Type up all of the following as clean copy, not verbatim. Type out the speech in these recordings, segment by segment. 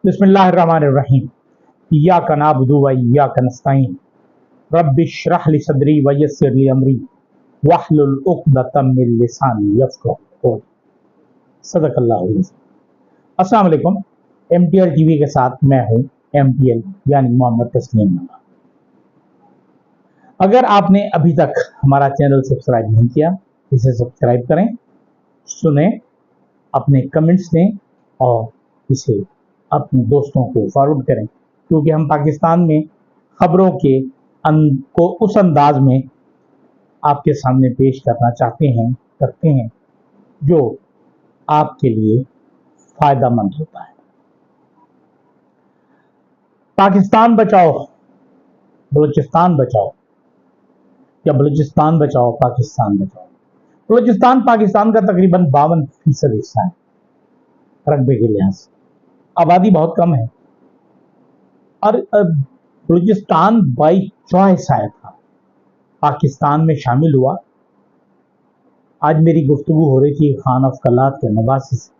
बिस्मिल्लाहिर्रहमानिर्रहीम। इय्याक नअबुदु व इय्याक नस्तईन। रब्बि इश्रह ली सदरी व यस्सिर ली अमरी वहलुल उक़दतम मिन लिसानी यफ़क़हू क़ौली। सदक़ल्लाहुल अज़ीम। अस्सलाम वालेकुम। MTL टीवी के साथ मैं हूं MTL यानी मोहम्मद तस्लीम नवाज़। अगर आपने अभी तक हमारा चैनल सब्सक्राइब नहीं किया, इसे सब्सक्राइब करें, सुने, अपने कमेंट्स दें और इसे अपने दोस्तों को फॉरवर्ड करें, क्योंकि हम पाकिस्तान में खबरों के को उस अंदाज में आपके सामने पेश करना करते हैं जो आपके लिए फायदेमंद होता है। पाकिस्तान बचाओ बलूचिस्तान बचाओ, या बलूचिस्तान बचाओ पाकिस्तान बचाओ। बलूचिस्तान पाकिस्तान का तकरीबन 52% हिस्सा है रकबे के लिहाज से। आबादी बहुत कम है और बलूचिस्तान बाई चॉइस आया था, पाकिस्तान में शामिल हुआ। आज मेरी गुफ्तगू हो रही थी खान ऑफ कलात के नवासी से।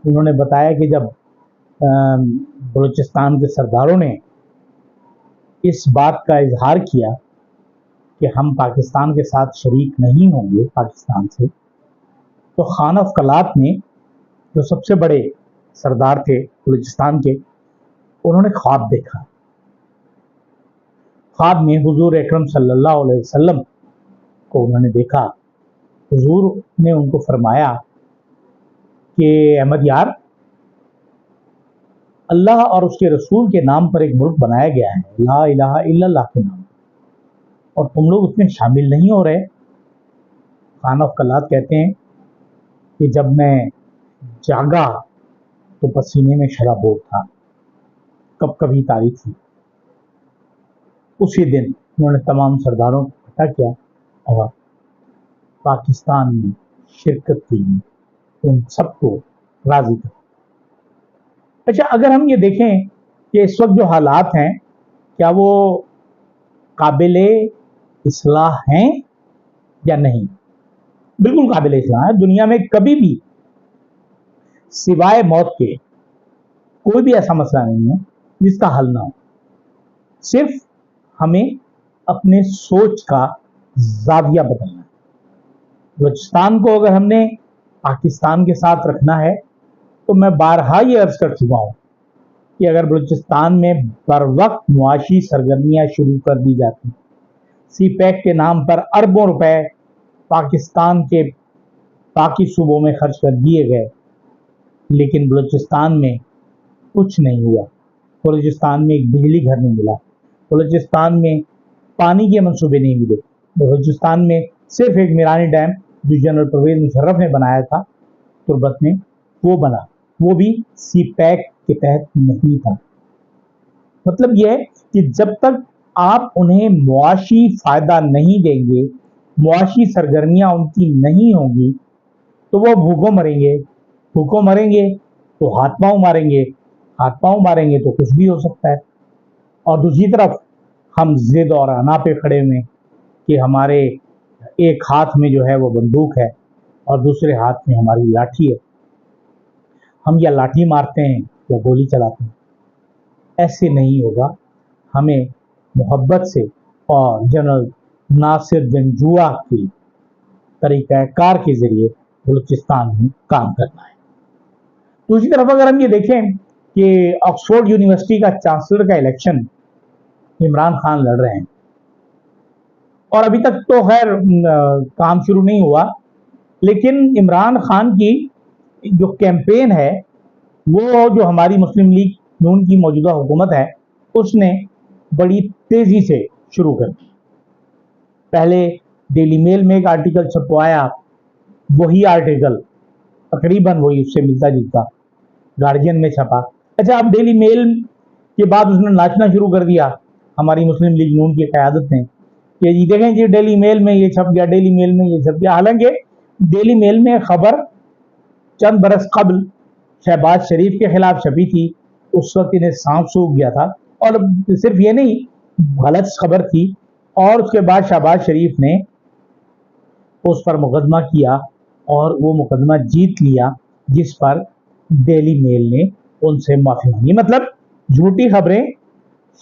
उन्होंने बताया कि जब बलूचिस्तान के सरदारों ने इस बात का इजहार किया कि हम पाकिस्तान के साथ शरीक नहीं होंगे पाकिस्तान से, तो खान ऑफ कलात ने, जो सबसे बड़े सरदार थे बलूचिस्तान के, उन्होंने ख्वाब देखा। ख्वाब में हुजूर अकरम सल्लल्लाहु अलैहि वसल्लम को उन्होंने देखा। हुजूर ने उनको फरमाया कि अहमद यार, अल्लाह और उसके रसूल के नाम पर एक मुल्क बनाया गया है, ला इलाहा इल्लल्लाह के नाम, और तुम लोग उसमें शामिल नहीं हो रहे। खान ऑफ कलात कहते हैं कि जब मैं जागा तो पसीने में शराबोर था। कब कभी तारीख थी। उसी दिन उन्होंने तमाम सरदारों को इकट्ठा किया और पाकिस्तान में शिरकत के लिए उन सबको राजी कर। अच्छा, अगर हम ये देखें कि इस वक्त जो हालात हैं, क्या वो काबिले इस्लाह हैं या नहीं? बिल्कुल काबिले इस्लाह है। दुनिया में कभी भी सिवाय मौत के कोई भी ऐसा मसला नहीं है जिसका हल ना हो। सिर्फ हमें अपने सोच का जाविया बदलना है। बलूचिस्तान को अगर हमने पाकिस्तान के साथ रखना है, तो मैं बारहा ये अर्ज कर चुका हूं कि अगर बलूचिस्तान में बर वक्त मुआशी सरगर्मियां शुरू कर दी जाती, CPEC के नाम पर अरबों रुपए पाकिस्तान के बाकी सूबों में खर्च कर दिए गए, लेकिन बलूचिस्तान में कुछ नहीं हुआ। बलूचिस्तान में एक बिजली घर नहीं मिला, बलूचिस्तान में पानी के मंसूबे नहीं मिले, बलूचिस्तान में सिर्फ एक मीरानी डैम जो जनरल परवेज मुशर्रफ ने बनाया था तुर्बत में, वो बना, वो भी CPEC के तहत नहीं था। मतलब यह है कि जब तक आप उन्हें मुआशी फायदा नहीं देंगे, मुआशी सरगर्मियां उनकी नहीं होंगी, तो वो भूखों मरेंगे। भूखों मरेंगे तो हाथ पांव मारेंगे, हाथ पांव मारेंगे तो कुछ भी हो सकता है। और दूसरी तरफ हम जिद और अना पे खड़े हुए कि हमारे एक हाथ में जो है वो बंदूक है और दूसरे हाथ में हमारी लाठी है, हम या लाठी मारते हैं या गोली चलाते हैं। ऐसे नहीं होगा। हमें मोहब्बत से और जनरल नासिर जंजुआ की तरीक़ाकार के जरिए बलूचिस्तान में काम करना है। दूसरी तरफ अगर हम ये देखें कि ऑक्सफोर्ड यूनिवर्सिटी का चांसलर का इलेक्शन इमरान खान लड़ रहे हैं, और अभी तक तो खैर काम शुरू नहीं हुआ, लेकिन इमरान खान की जो कैंपेन है, वो जो हमारी मुस्लिम लीग नून की मौजूदा हुकूमत है, उसने बड़ी तेजी से शुरू कर दी। पहले डेली मेल में एक आर्टिकल छपवाया, वही आर्टिकल तकरीबन वही उससे मिलता जुलता गार्जियन में छपा। अच्छा, अब डेली मेल के बाद उसने नाचना शुरू कर दिया हमारी मुस्लिम लीग नून की क़यादत ने कि जी देखें जी, डेली मेल में ये छप गया, डेली मेल में ये छप गया। हालांकि डेली मेल में खबर चंद बरस कबल शहबाज शरीफ के खिलाफ छपी थी, उस वक्त इन्हें सांप सूख गया था, और सिर्फ ये नहीं, गलत खबर थी। और उसके बाद शहबाज शरीफ ने उस पर मुकदमा किया और वो मुकदमा जीत लिया, जिस पर डेली मेल ने उनसे माफी मांगी। मतलब झूठी खबरें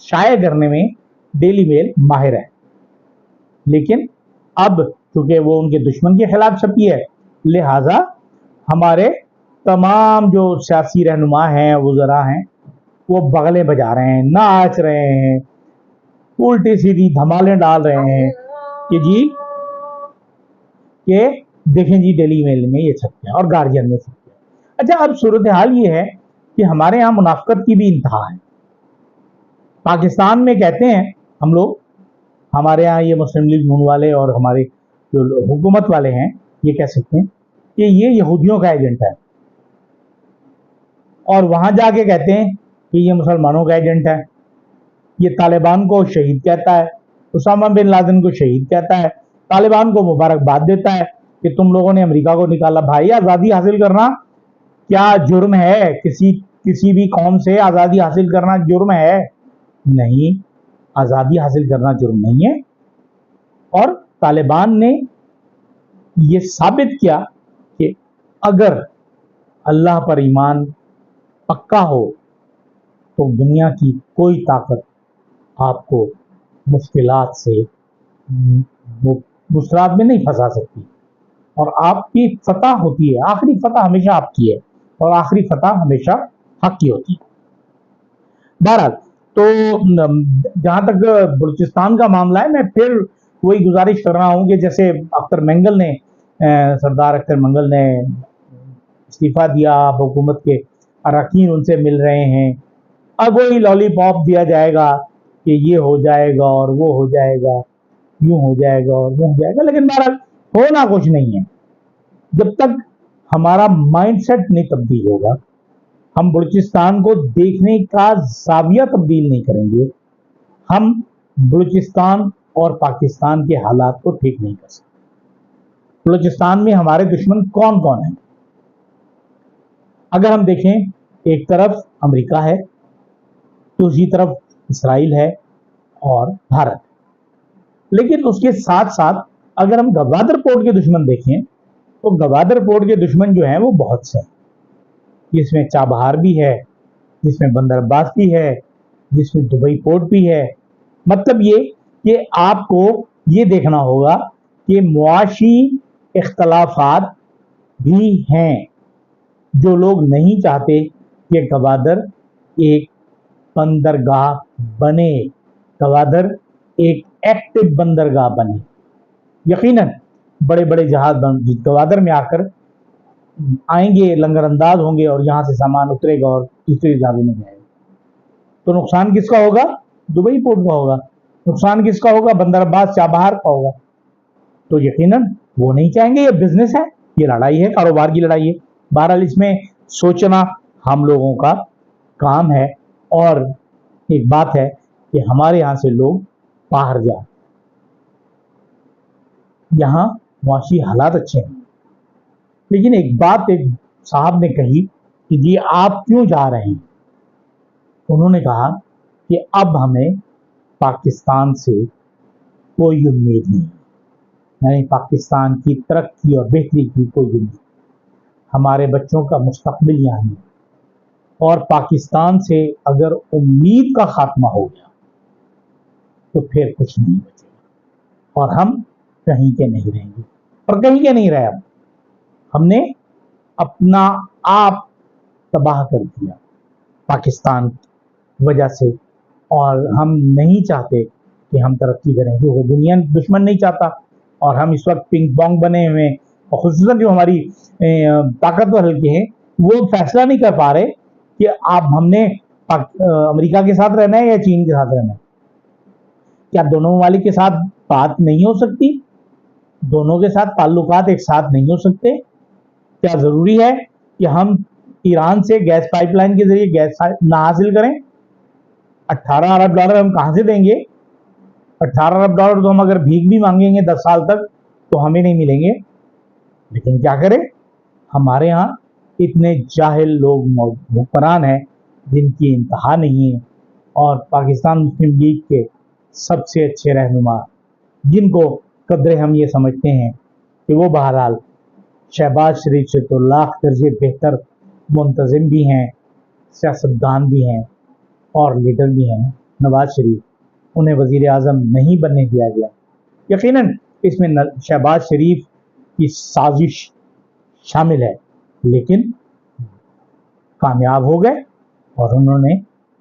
शाये करने में डेली मेल माहिर है, लेकिन अब चूंकि वो उनके दुश्मन के खिलाफ छपी है, लिहाजा हमारे तमाम जो सियासी रहनुमा हैं, वुज़रा हैं, वो बगले बजा रहे हैं, नाच रहे हैं, उल्टी सीधी धमालें डाल रहे हैं कि जी ये देखें जी डेली मेल में ये छप गया और गार्जियन में छप गया। अच्छा, अब सूरत हाल ये है कि हमारे यहाँ मुनाफिकत की भी इंतहा है। पाकिस्तान में कहते हैं हम लोग, हमारे यहाँ ये मुस्लिम लीग नून वाले और हमारे जो हुकूमत वाले हैं, ये कह सकते हैं कि ये यहूदियों का एजेंट है, और वहां जाके कहते हैं कि ये मुसलमानों का एजेंट है। ये तालिबान को शहीद कहता है, उसामा बिन लादेन को शहीद कहता है, तालिबान को मुबारकबाद देता है कि तुम लोगों ने अमेरिका को निकाला। भाई, आज़ादी हासिल करना क्या जुर्म है? किसी भी कौम से आज़ादी हासिल करना जुर्म है? नहीं, आज़ादी हासिल करना जुर्म नहीं है। और तालिबान ने ये साबित किया कि अगर अल्लाह पर ईमान पक्का हो तो दुनिया की कोई ताकत आपको मुश्किलात से मुश्किलात में नहीं फंसा सकती, और आपकी फतह होती है। आखिरी फतह हमेशा आपकी है, और आखिरी फतह हमेशा हक की होती है। बहरहाल, तो जहां तक बलूचिस्तान का मामला है, मैं फिर वही गुजारिश कर रहा हूं कि जैसे अख्तर मंगल ने सरदार अख्तर मंगल ने इस्तीफा दिया, अब हुकूमत के अरकान उनसे मिल रहे हैं, अब वही लॉलीपॉप दिया जाएगा कि ये हो जाएगा और वो हो जाएगा, यूं हो जाएगा और वो हो जाएगा, लेकिन बहरहाल होना कुछ नहीं है। जब तक हमारा माइंडसेट नहीं तब्दील होगा, हम बलूचिस्तान को देखने का ज़ाविया तब्दील नहीं करेंगे, हम बलूचिस्तान और पाकिस्तान के हालात को ठीक नहीं कर सकते। बलूचिस्तान में हमारे दुश्मन कौन कौन है? अगर हम देखें, एक तरफ अमेरिका है, दूसरी तरफ इसराइल है और भारत। लेकिन उसके साथ साथ अगर हम गवादर पोर्ट के दुश्मन देखें तो गवादर पोर्ट के दुश्मन जो हैं वो बहुत से हैं, जिसमें चाबहार भी है, जिसमें बंदर अब्बास भी है, जिसमें दुबई पोर्ट भी है। मतलब ये कि आपको ये देखना होगा कि मुआशी इख्तलाफात भी हैं। जो लोग नहीं चाहते कि गवादर एक बंदरगाह बने, गवादर एक एक्टिव बंदरगाह बने, यकीनन बड़े बड़े जहाज गवादर में आकर आएंगे, लंगर अंदाज होंगे और यहाँ से सामान उतरेगा और दूसरे जहाजों में जाएगा। तो नुकसान किसका होगा? दुबई पोर्ट का होगा। नुकसान किसका होगा? बंदर अब्बास, चाबहार का होगा। तो यकीनन वो नहीं चाहेंगे। ये बिजनेस है, ये लड़ाई है, कारोबार की लड़ाई है। बहरहाल, इसमें सोचना हम लोगों का काम है। और एक बात है कि हमारे यहाँ से लोग बाहर जाए, यहाँ मुआशी हालात अच्छे हैं। लेकिन एक बात एक साहब ने कही कि जी आप क्यों जा रहे हैं? उन्होंने कहा कि अब हमें पाकिस्तान से कोई उम्मीद नहीं, यानी पाकिस्तान की तरक्की और बेहतरी की कोई उम्मीद। हमारे बच्चों का मुस्तकबिल यहाँ है, और पाकिस्तान से अगर उम्मीद का खात्मा हो गया तो फिर कुछ नहीं बचेगा, और हम कहीं के नहीं रहेंगे। और कहीं के नहीं रहे, अब हमने अपना आप तबाह कर दिया पाकिस्तान की वजह से, और हम नहीं चाहते कि हम तरक्की करें, क्योंकि दुनिया दुश्मन नहीं चाहता। और हम इस वक्त पिंग पोंग बने हुए हैं, और खुसूसन जो हमारी ताकतवर हल्के हैं वो फैसला नहीं कर पा रहे कि आप हमने अमेरिका के साथ रहना है या चीन के साथ रहना है। क्या दोनों ममालिक के साथ बात नहीं हो सकती? दोनों के साथ ताल्लुकात एक साथ नहीं हो सकते? क्या जरूरी है कि हम ईरान से गैस पाइपलाइन के जरिए गैस ना हासिल करें? 18 अरब डॉलर हम कहां से देंगे? 18 अरब डॉलर तो हम अगर भीख भी मांगेंगे 10 साल तक तो हमें नहीं मिलेंगे। लेकिन क्या करें, हमारे यहाँ इतने जाहिल लोग हुक्मरान हैं जिनकी इंतहा नहीं है। और पाकिस्तान मुस्लिम लीग के सबसे अच्छे रहनुमा, जिनको कदरे हम ये समझते हैं कि वो बहरहाल शहबाज शरीफ से तो लाख दर्जे बेहतर मुंतजिम भी हैं, सियासतदान भी हैं और लीडर भी हैं, नवाज शरीफ, उन्हें वजीर आज़म नहीं बनने दिया गया। यकीनन इसमें शहबाज शरीफ की साजिश शामिल है, लेकिन कामयाब हो गए और उन्होंने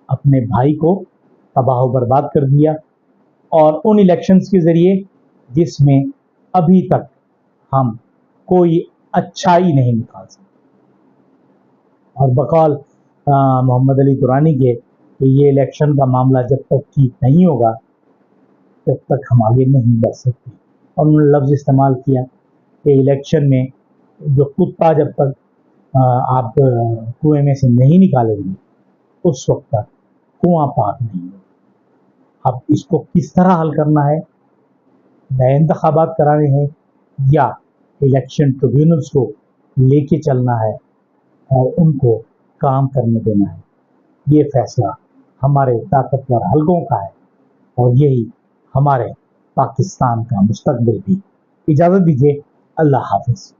अपने भाई को तबाह बर्बाद कर दिया। और उन इलेक्शंस के ज़रिए जिसमें अभी तक हम कोई अच्छाई नहीं निकाल सकते। और बकौल मोहम्मद अली दुरानी के कि ये इलेक्शन का मामला जब तक ठीक नहीं होगा तब तक हम आगे नहीं बढ़ सकते। और उन्होंने लफ्ज़ इस्तेमाल किया कि इलेक्शन में जो कुत्ता जब तक आप कुएं में से नहीं निकालेंगे उस वक्त तक कुआं पार नहीं होगा। अब इसको किस तरह हल करना है, नए इंतखाबात कराने हैं या इलेक्शन ट्रिब्यूनल्स को लेके चलना है और उनको काम करने देना है, ये फैसला हमारे ताकतवर हलकों का है और यही हमारे पाकिस्तान का मुस्तकबिल भी। इजाज़त दीजिए, अल्लाह हाफिज़।